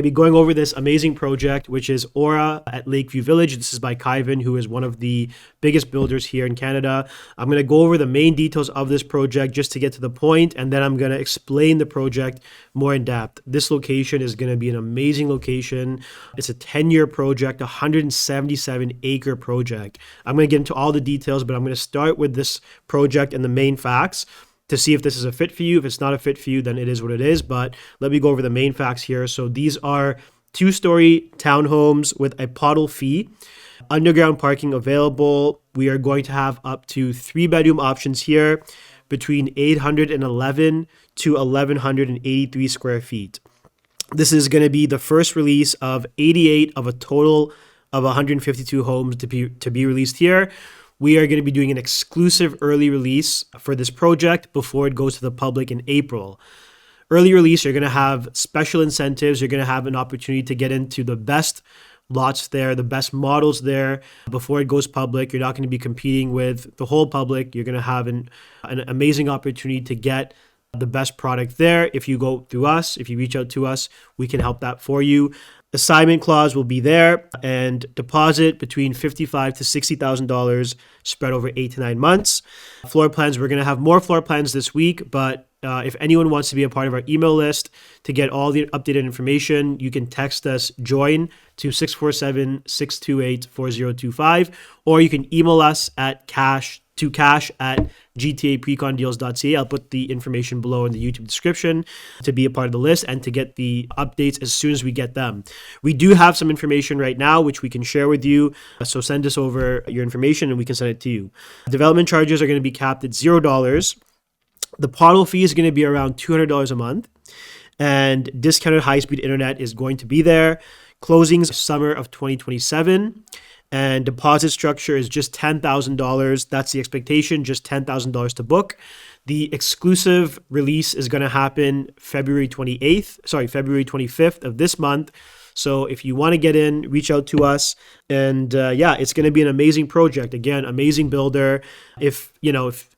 be going over this amazing project, which is Aura at Lakeview Village. This is by Caivan, who is one of the biggest builders here in Canada. I'm going to go over the main details of this project just to get to the point, and then I'm going to explain the project more in depth. This location is going to be an amazing location. It's a 10-year project, 177-acre project. I'm going to get into all the details, but I'm going to start with this project and the main facts to see if this is a fit for you. If it's not a fit for you, then it is what it is. But let me go over the main facts here. So these are 2-story townhomes with a poddle fee, underground parking available. We are going to have up to 3-bedroom options here between 811 to 1183 square feet. This is going to be the first release of 88 of a total of 152 homes to be released here. We are going to be doing an exclusive early release for this project before it goes to the public in April. Early release, you're going to have special incentives. You're going to have an opportunity to get into the best lots there, the best models there before it goes public. You're not going to be competing with the whole public. You're going to have an amazing opportunity to get the best product there. If you go through us, if you reach out to us, we can help that for you. Assignment clause will be there, and deposit between $55,000 to $60,000 spread over 8 to 9 months. Floor plans, we're going to have more floor plans this week, but if anyone wants to be a part of our email list to get all the updated information, you can text us JOIN to 647-628-4025, or you can email us at cash at gtaprecondeals.ca. I'll put the information below in the YouTube description to be a part of the list and to get the updates as soon as we get them. We do have some information right now which we can share with you, so send us over your information and we can send it to you. Development charges are going to be capped at $0. The poddle fee is going to be around $200 a month, and discounted high-speed internet is going to be there. Closings summer of 2027. And deposit structure is just $10,000. That's the expectation, just $10,000 to book. The exclusive release is going to happen February 25th of this month. So if you want to get in, reach out to us. And it's going to be an amazing project. Again, amazing builder. If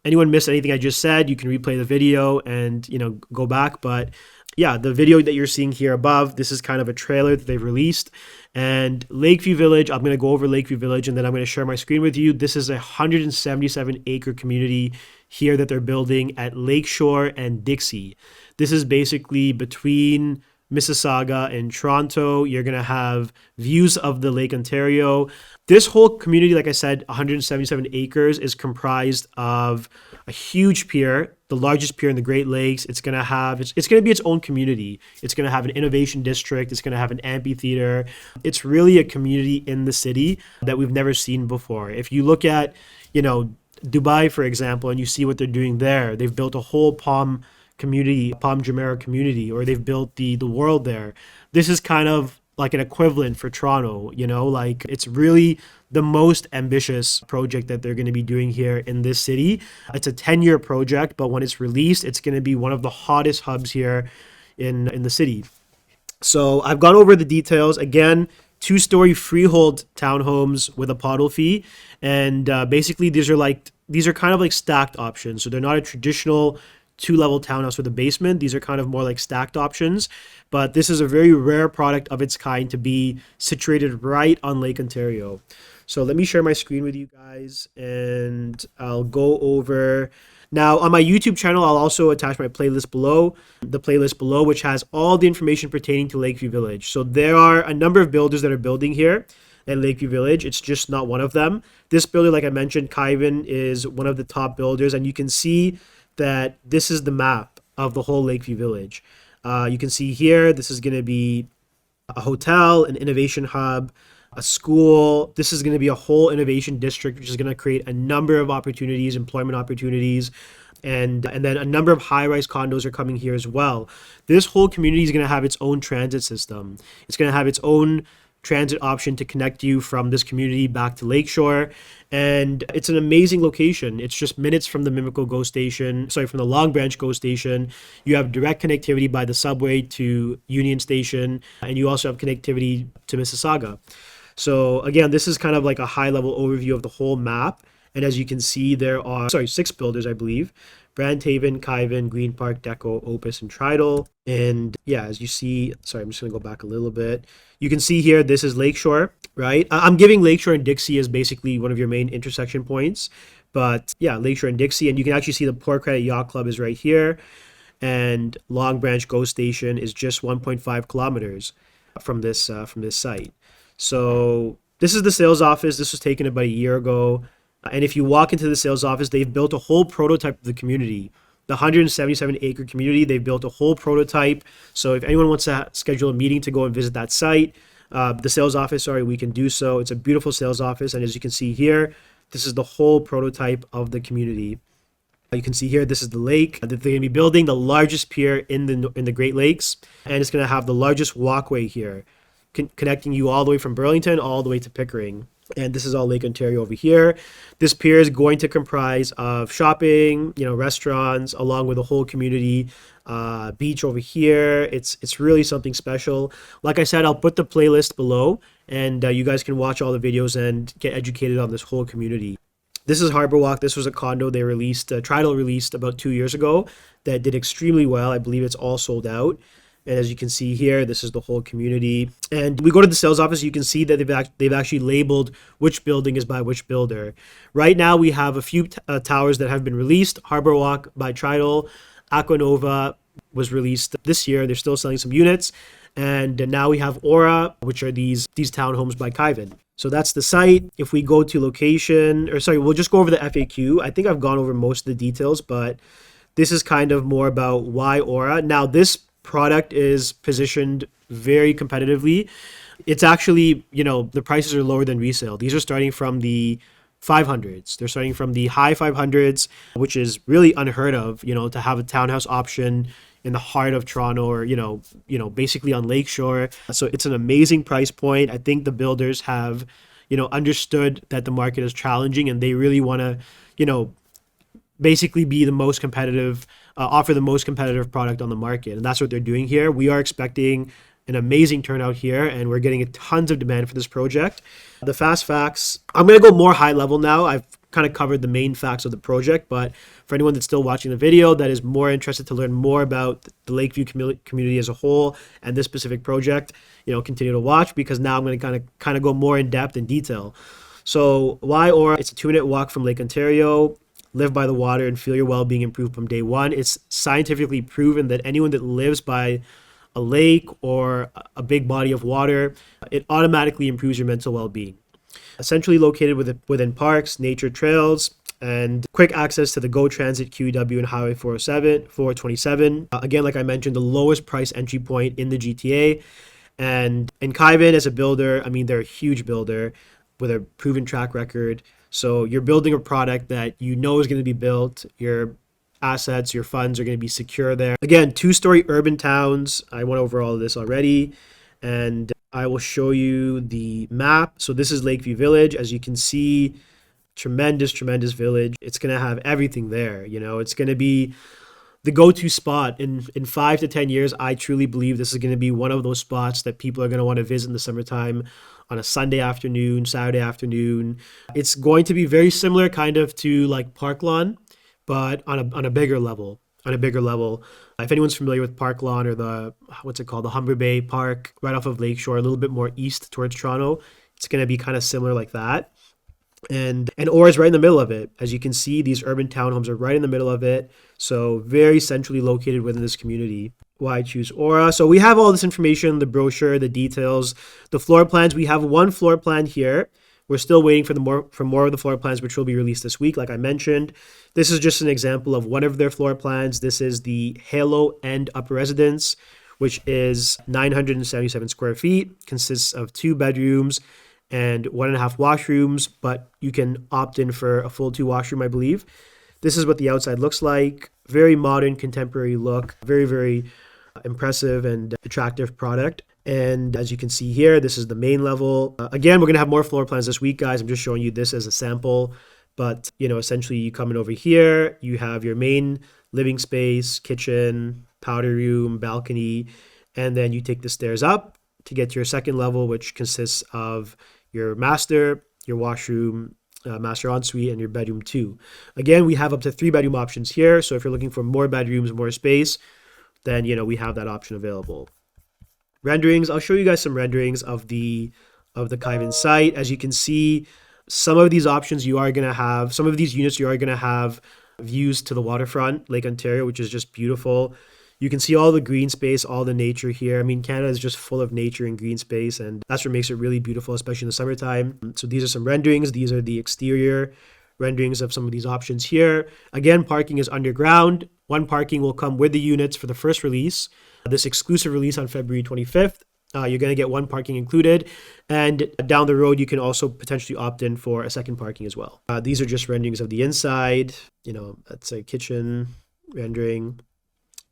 anyone missed anything I just said, you can replay the video and, go back. But yeah, the video that you're seeing here above, this is kind of a trailer that they've released. And Lakeview Village, I'm going to go over Lakeview Village and then I'm going to share my screen with you. This is a 177-acre community here that they're building at Lakeshore and Dixie. This is basically between Mississauga and Toronto. You're going to have views of the Lake Ontario. This whole community, like I said, 177 acres, is comprised of a huge pier, the largest pier in the Great Lakes. It's going to be its own community. It's going to have an innovation district. It's going to have an amphitheater. It's really a community in the city that we've never seen before. If you look at, Dubai, for example, and you see what they're doing there, they've built a whole Palm Jumeirah community, or they've built the world there. This is kind of like an equivalent for Toronto, it's really the most ambitious project that they're going to be doing here in this city. It's a 10-year project, but when it's released, it's going to be one of the hottest hubs here in the city. So I've gone over the details. Again, 2-story freehold townhomes with a poddle fee. And basically these are kind of like stacked options. So they're not a traditional 2-level townhouse with a basement. These are kind of more like stacked options, but this is a very rare product of its kind to be situated right on Lake Ontario. So let me share my screen with you guys and I'll go over. Now on my YouTube channel, I'll also attach my playlist below, which has all the information pertaining to Lakeview Village. So there are a number of builders that are building here at Lakeview Village. It's just not one of them. This builder, like I mentioned, Caivan, is one of the top builders, and you can see that this is the map of the whole Lakeview Village. You can see here, this is going to be a hotel, an innovation hub, a school. This is going to be a whole innovation district, which is going to create a number of opportunities, employment opportunities, and then a number of high-rise condos are coming here as well. This whole community is going to have its own transit system. It's going to have its own transit option to connect you from this community back to Lakeshore. And it's an amazing location. It's just minutes from the from the Long Branch GO station. You have direct connectivity by the subway to Union Station, and you also have connectivity to Mississauga. So again, this is kind of like a high-level overview of the whole map. And as you can see, there are 6 builders, I believe, Brandhaven, Caivan, Green Park, Deco, Opus, and Tridal. And yeah, as you see, sorry, I'm just gonna go back a little bit. You can see here, this is Lakeshore, right? I'm giving Lakeshore and Dixie as basically one of your main intersection points. But yeah, Lakeshore and Dixie, and you can actually see the Port Credit Yacht Club is right here, and Long Branch Go Station is just 1.5 kilometers from this site. So this is the sales office. This was taken about a year ago, and if you walk into the sales office, they've built a whole prototype of the community. The 177-acre community, they've built a whole prototype. So if anyone wants to schedule a meeting to go and visit that site, the sales office, sorry, we can do so. It's a beautiful sales office, and as you can see here, this is the whole prototype of the community. You can see here, this is the lake that they're going to be building, the largest pier in the Great Lakes, and it's going to have the largest walkway here, connecting you all the way from Burlington all the way to Pickering. And this is all Lake Ontario over here. This pier is going to comprise of shopping, restaurants, along with a whole community beach over here. It's really something special. Like I said, I'll put the playlist below, and you guys can watch all the videos and get educated on this whole community. This is Harbor Walk. This was a condo they released, Tridal released about 2 years ago that did extremely well. I believe it's all sold out. And as you can see here, this is the whole community. And we go to the sales office, you can see that they've actually labeled which building is by which builder. Right now, we have a few towers that have been released. Harbor Walk by Tridal. Aquanova was released this year. They're still selling some units. And now we have Aura, which are these townhomes by Caivan. So that's the site. If we go to location, we'll just go over the FAQ. I think I've gone over most of the details, but this is kind of more about why Aura. Now, this product is positioned very competitively. It's actually, the prices are lower than resale. These are starting from the 500s. They're starting from the high 500s, which is really unheard of, to have a townhouse option in the heart of Toronto, or basically on Lakeshore. So it's an amazing price point. I think the builders have understood that the market is challenging, and they really want to basically be the most competitive, offer the most competitive product on the market, and that's what they're doing here. We are expecting an amazing turnout here, and we're getting tons of demand for this project. The fast facts, I'm going to go more high level now. I've kind of covered the main facts of the project, but for anyone that's still watching the video that is more interested to learn more about the Lakeview community as a whole and this specific project, continue to watch, because now I'm going to kind of go more in depth and detail. So why Aura? It's a 2-minute walk from Lake Ontario. Live by the water and feel your well-being improve from day one. It's scientifically proven that anyone that lives by a lake or a big body of water, it automatically improves your mental well-being. Centrally located within parks, nature trails, and quick access to the GO Transit, QEW, and Highway 427. Again, like I mentioned, the lowest price entry point in the GTA. And Caivan as a builder, they're a huge builder with a proven track record. So you're building a product that is going to be built. Your assets, your funds are going to be secure there. Again, 2-story urban towns. I went over all of this already. And I will show you the map. So this is Lakeview Village. As you can see, tremendous village. It's going to have everything there. It's going to be the go-to spot in 5 to 10 years. I truly believe this is going to be one of those spots that people are going to want to visit in the summertime on a Sunday afternoon, Saturday afternoon. It's going to be very similar kind of to like Park Lawn, but on a bigger level. If anyone's familiar with Park Lawn or the Humber Bay Park right off of Lakeshore, a little bit more east towards Toronto, it's going to be kind of similar like that. And Aura is right in the middle of it. As you can see, these urban townhomes are right in the middle of it. So very centrally located within this community. Why I choose Aura. So we have all this information, the brochure, the details, the floor plans. We have one floor plan here. We're still waiting for more of the floor plans, which will be released this week, like I mentioned. This is just an example of one of their floor plans. This is the Halo End Upper Residence, which is 977 square feet, consists of 2 bedrooms and 1.5 washrooms, but you can opt in for a full 2 washroom, I believe. This is what the outside looks like. Very modern, contemporary look. Very, very impressive and attractive product. And as you can see here, this is the main level. Again, we're going to have more floor plans this week, guys. I'm just showing you this as a sample. But, essentially you come in over here, you have your main living space, kitchen, powder room, balcony, and then you take the stairs up to get to your second level, which consists of your master, your washroom, master ensuite, and your bedroom 2. Again, we have up to 3-bedroom options here. So if you're looking for more bedrooms, more space, then we have that option available. Renderings. I'll show you guys some renderings of the Caivan site. As you can see, some of these options you are going to have, some of these units you are going to have views to the waterfront, Lake Ontario, which is just beautiful. You can see all the green space, all the nature here. I mean, Canada is just full of nature and green space, and that's what makes it really beautiful, especially in the summertime. So these are some renderings. These are the exterior renderings of some of these options here. Again, parking is underground. One parking will come with the units for the first release. This exclusive release on February 25th. You're going to get one parking included, and down the road you can also potentially opt in for a second parking as well. These are just renderings of the inside. That's a kitchen rendering,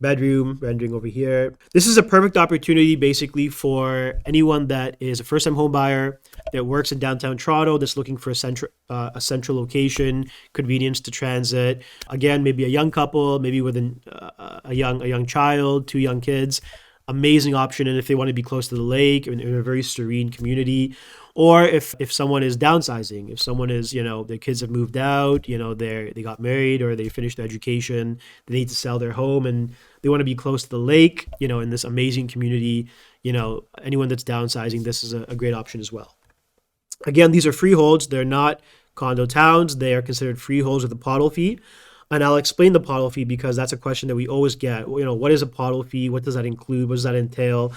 bedroom rendering over here. This is a perfect opportunity basically for anyone that is a first-time home buyer that works in downtown Toronto, that's looking for a central location, convenience to transit. Again, maybe a young couple, maybe with a young child, 2 young kids. Amazing option. And if they want to be close to the lake in a very serene community, or if someone is downsizing, if someone is, their kids have moved out, they got married or they finished their education, they need to sell their home and they want to be close to the lake, in this amazing community, anyone that's downsizing, this is a great option as well. Again, these are freeholds. They're not condo towns. They are considered freeholds with a pottle fee. And I'll explain the pottle fee because that's a question that we always get. What is a pottle fee? What does that include? What does that entail?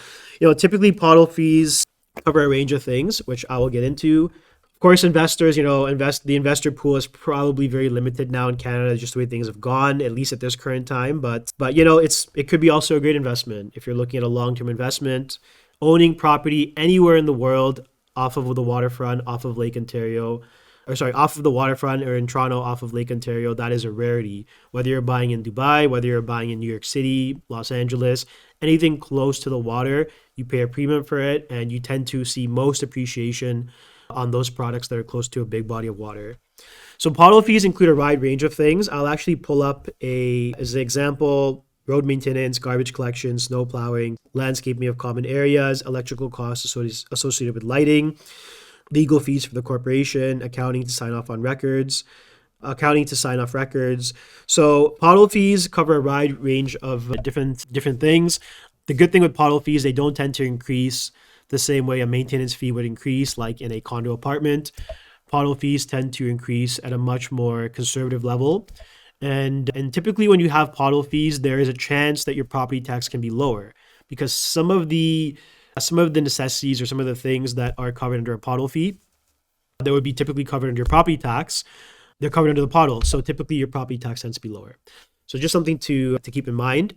Typically pottle fees cover a range of things, which I will get into. Of course, investors, the investor pool is probably very limited now in Canada, just the way things have gone, at least at this current time. But it could be also a great investment if you're looking at a long-term investment, owning property anywhere in the world off of the waterfront, off of Lake Ontario. Off of the waterfront or in Toronto, off of Lake Ontario. That is a rarity. Whether you're buying in Dubai, whether you're buying in New York City, Los Angeles, anything close to the water, you pay a premium for it, and you tend to see most appreciation on those products that are close to a big body of water. So pottle fees include a wide range of things. I'll actually pull up as an example, road maintenance, garbage collection, snow plowing, landscaping of common areas, electrical costs associated with lighting, legal fees for the corporation, accounting to sign off records. So pottle fees cover a wide range of different things. The good thing with pottle fees, they don't tend to increase the same way a maintenance fee would increase, like in a condo apartment. Pottle fees tend to increase at a much more conservative level. And typically when you have pottle fees, there is a chance that your property tax can be lower because some of the necessities or some of the things that are covered under a pottle fee that would be typically covered under your property tax, they're covered under the pottle. So typically your property tax tends to be lower. So just something to keep in mind.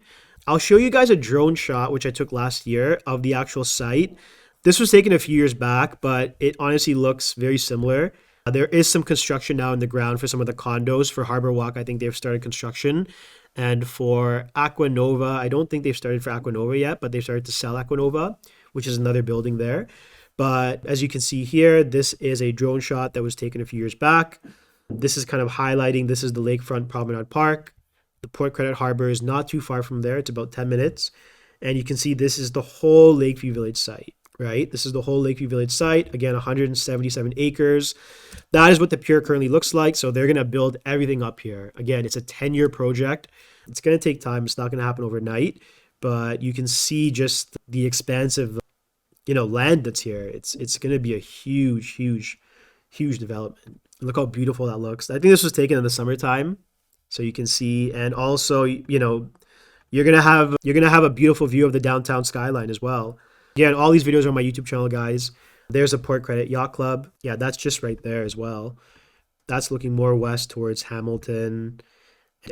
I'll show you guys a drone shot, which I took last year of the actual site. This was taken a few years back, but it honestly looks very similar. There is some construction now in the ground for some of the condos. For Harbor Walk, I think they've started construction. And for Aquanova, I don't think they've started for Aquanova yet, but they've started to sell Aquanova, which is another building there. But as you can see here, this is a drone shot that was taken a few years back. This is kind of highlighting, this is the Lakefront Promenade Park. The Port Credit Harbor is not too far from there. It's about 10 minutes. And you can see this is the whole Lakeview Village site, right? This is the whole Lakeview Village site. Again, 177 acres. That is what the pier currently looks like. So they're going to build everything up here. Again, it's a 10-year project. It's going to take time. It's not going to happen overnight. But you can see just the expansive land that's here. It's going to be a huge development. Look how beautiful that looks. I think this was taken in the summertime, so you can see. And also, you're gonna have a beautiful view of the downtown skyline as well. Again, all these videos are on my YouTube channel, guys. There's a Port Credit Yacht Club. Yeah, that's just right there as well. That's looking more west towards Hamilton.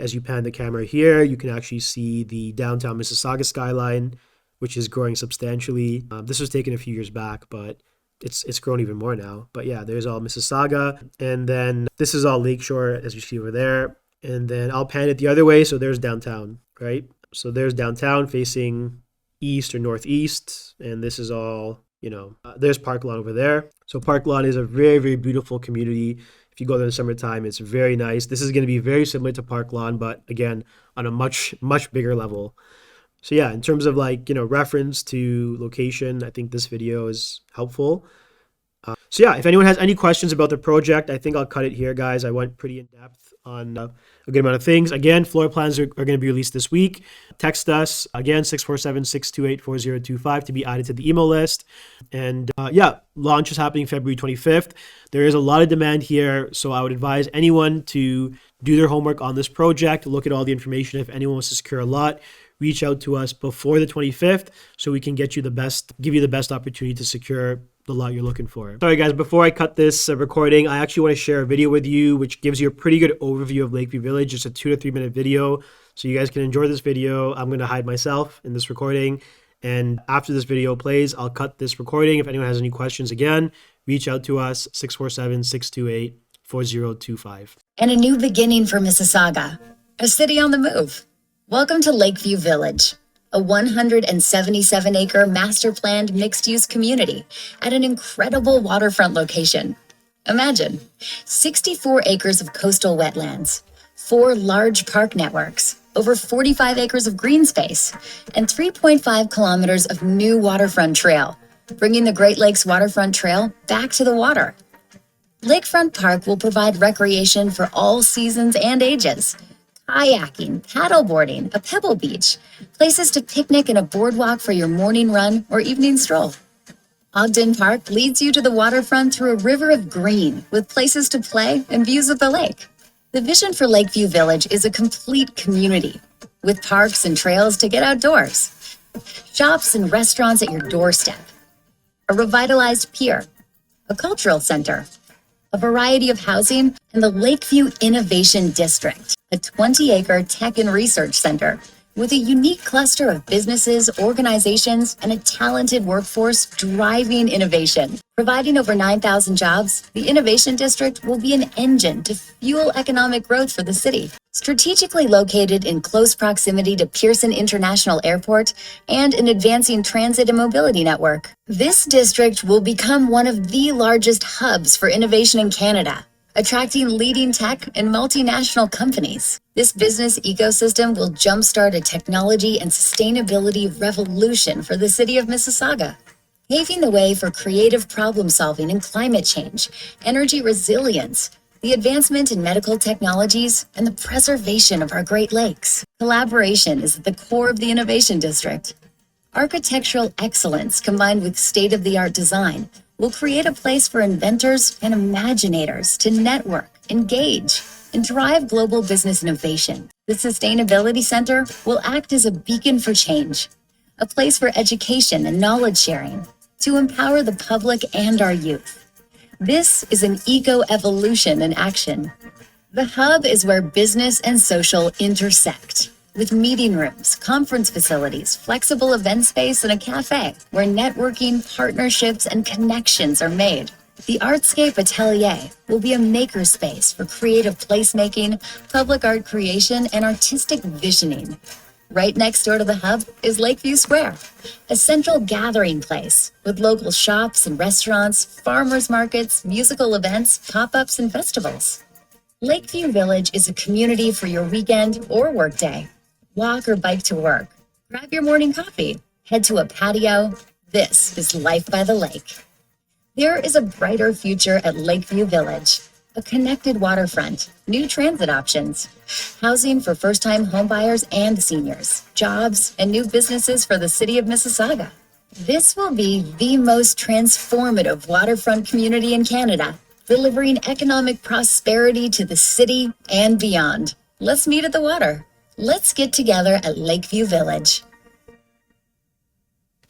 As you pan the camera here, you can actually see the downtown Mississauga skyline, which is growing substantially. This was taken a few years back, but it's grown even more now. But yeah, there's all Mississauga. And then this is all Lakeshore, as you see over there. And then I'll pan it the other way. So there's downtown, right? So there's downtown facing east or northeast. And this is all, there's Park Lawn over there. So Park Lawn is a very, very beautiful community. If you go there in the summertime, it's very nice. This is going to be very similar to Park Lawn, but again, on a much, much bigger level. So yeah, in terms of reference to location, I think this video is helpful. So yeah, if anyone has any questions about the project, I think I'll cut it here, guys. I went pretty in depth on a good amount of things. Again, floor plans are going to be released this week. Text us, again, 647-628-4025 to be added to the email list. And yeah, launch is happening February 25th. There is a lot of demand here, so I would advise anyone to do their homework on this project, look at all the information. If anyone wants to secure a lot, reach out to us before the 25th so we can give you the best opportunity to secure the lot you're looking for. Sorry guys, before I cut this recording, I actually want to share a video with you which gives you a pretty good overview of Lakeview Village. It's a 2 to 3 minute video, so you guys can enjoy this video. I'm going to hide myself in this recording, and after this video plays, I'll cut this recording. If anyone has any questions, again, reach out to us, 647-628-4025. And a new beginning for Mississauga, a city on the move. Welcome to Lakeview Village, a 177-acre master-planned mixed-use community at an incredible waterfront location. Imagine 64 acres of coastal wetlands, 4 large park networks, over 45 acres of green space, and 3.5 kilometers of new waterfront trail, bringing the Great Lakes Waterfront Trail back to the water. Lakefront Park will provide recreation for all seasons and ages. Kayaking, paddleboarding, a pebble beach, places to picnic and a boardwalk for your morning run or evening stroll. Ogden Park leads you to the waterfront through a river of green with places to play and views of the lake. The vision for Lakeview Village is a complete community with parks and trails to get outdoors, shops and restaurants at your doorstep, a revitalized pier, a cultural center, a variety of housing, and the Lakeview Innovation District, a 20-acre tech and research center with a unique cluster of businesses, organizations, and a talented workforce driving innovation. Providing over 9,000 jobs, the Innovation District will be an engine to fuel economic growth for the city. Strategically located in close proximity to Pearson International Airport and an advancing transit and mobility network, this district will become one of the largest hubs for innovation in Canada, attracting leading tech and multinational companies. This business ecosystem will jumpstart a technology and sustainability revolution for the city of Mississauga, paving the way for creative problem solving in climate change, energy resilience, the advancement in medical technologies, and the preservation of our Great Lakes. Collaboration is at the core of the Innovation District. Architectural excellence combined with state-of-the-art design will create a place for inventors and imaginators to network, engage, and drive global business innovation. The Sustainability Center will act as a beacon for change, a place for education and knowledge sharing to empower the public and our youth. This is an eco-evolution in action. The hub is where business and social intersect, with meeting rooms, conference facilities, flexible event space, and a cafe where networking, partnerships, and connections are made. The Artscape Atelier will be a makerspace for creative placemaking, public art creation, and artistic visioning. Right next door to the hub is Lakeview Square, a central gathering place with local shops and restaurants, farmers markets, musical events, pop-ups, and festivals. Lakeview Village is a community for your weekend or workday. Walk or bike to work. Grab your morning coffee. Head to a patio. This is life by the lake. There is a brighter future at Lakeview Village. A connected waterfront, new transit options, housing for first-time homebuyers and seniors, jobs, and new businesses for the city of Mississauga. This will be the most transformative waterfront community in Canada, delivering economic prosperity to the city and beyond. Let's meet at the water. Let's get together at Lakeview Village.